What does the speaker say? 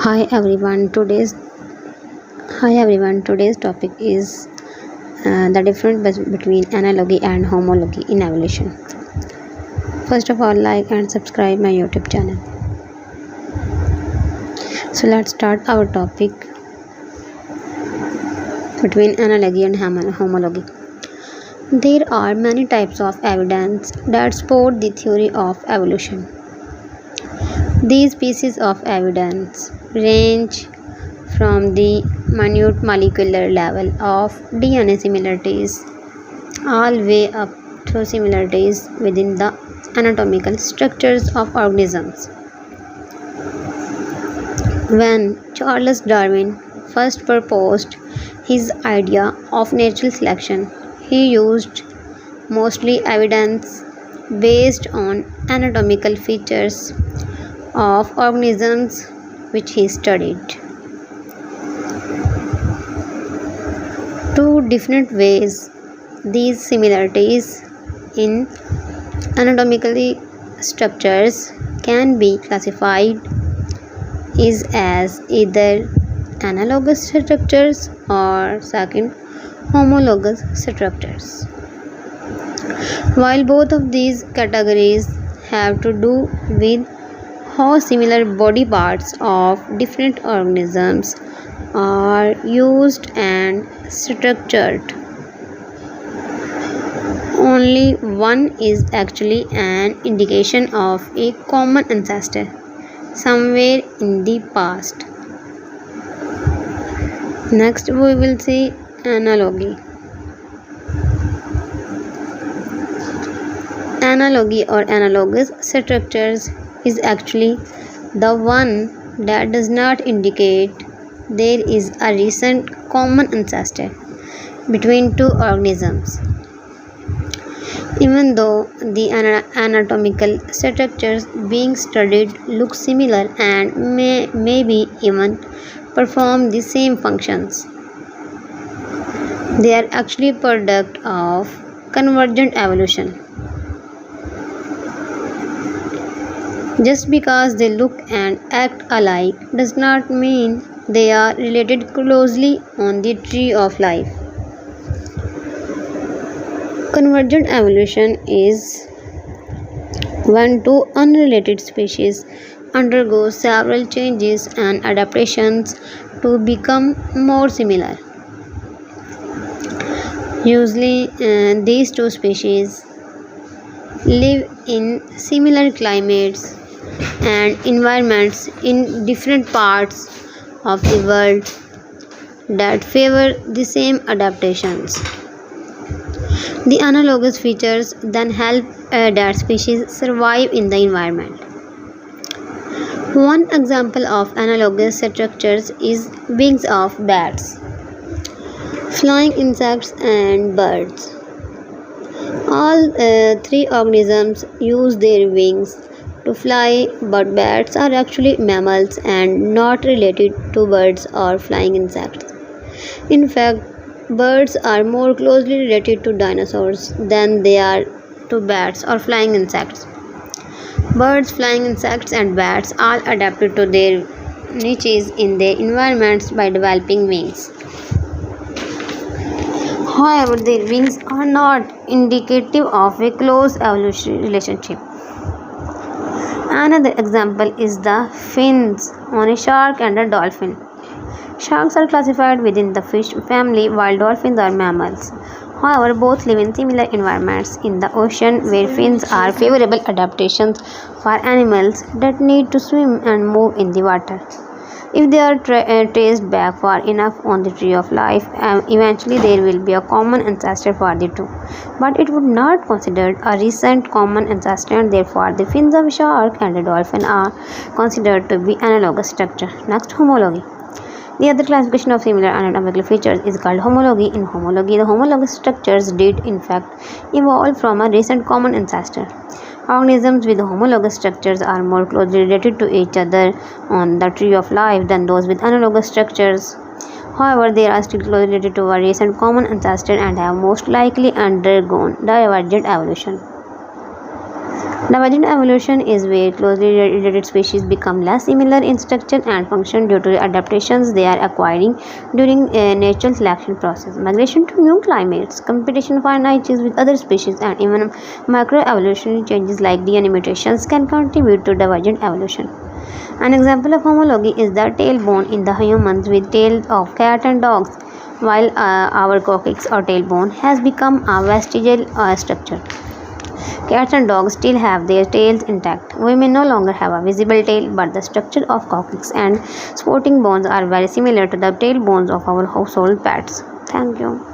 Hi everyone. Today's topic is the difference between analogy and homology in evolution. First of all, like and subscribe my YouTube channel. So let's start our topic between analogy and homology. There are many types of evidence that support the theory of evolution. These pieces of evidence range from the minute molecular level of DNA similarities all the way up to similarities within the anatomical structures of organisms. When Charles Darwin first proposed his idea of natural selection, he used mostly evidence based on anatomical features of organisms which he studied. Two different ways these similarities in anatomical structures can be classified is as either analogous structures or second homologous structures. While both of these categories have to do with how similar body parts of different organisms are used and structured, only one is actually an indication of a common ancestor somewhere in the past. Next we will see analogy. Analogy or analogous structures is actually the one that does not indicate there is a recent common ancestor between two organisms. Even though the anatomical structures being studied look similar and maybe even perform the same functions, they are actually a product of convergent evolution. Just because they look and act alike does not mean they are related closely on the tree of life. Convergent evolution is when two unrelated species undergo several changes and adaptations to become more similar. Usually, these two species live in similar climates and environments in different parts of the world that favor the same adaptations. The analogous features then help that species survive in the environment. One example of analogous structures is wings of bats, flying insects, and birds. All three organisms use their wings to fly, but bats are actually mammals and not related to birds or flying insects. In fact, birds are more closely related to dinosaurs than they are to bats or flying insects. Birds, flying insects, and bats all adapted to their niches in their environments by developing wings. However, their wings are not indicative of a close evolutionary relationship. Another example is the fins on a shark and a dolphin. Sharks are classified within the fish family while dolphins are mammals. However, both live in similar environments in the ocean where fins are favorable adaptations for animals that need to swim and move in the water. If they are traced back far enough on the tree of life, eventually there will be a common ancestor for the two. But it would not considered a recent common ancestor, and therefore the fins of a shark and a dolphin are considered to be analogous structure. Next, homology. The other classification of similar anatomical features is called homology. In homology, the homologous structures did in fact evolve from a recent common ancestor. Organisms with homologous structures are more closely related to each other on the tree of life than those with analogous structures. However, they are still closely related to a recent common ancestor and have most likely undergone divergent evolution. Divergent evolution is where closely related species become less similar in structure and function due to adaptations they are acquiring during a natural selection process. Migration to new climates, competition for niches with other species, and even microevolutionary changes like DNA mutations can contribute to divergent evolution. An example of homology is the tailbone in the humans with tails of cat and dogs, while our coccyx or tailbone has become a vestigial structure. Cats and dogs still have their tails intact. We may no longer have a visible tail, but the structure of coccyx and sporting bones are very similar to the tail bones of our household pets. Thank you.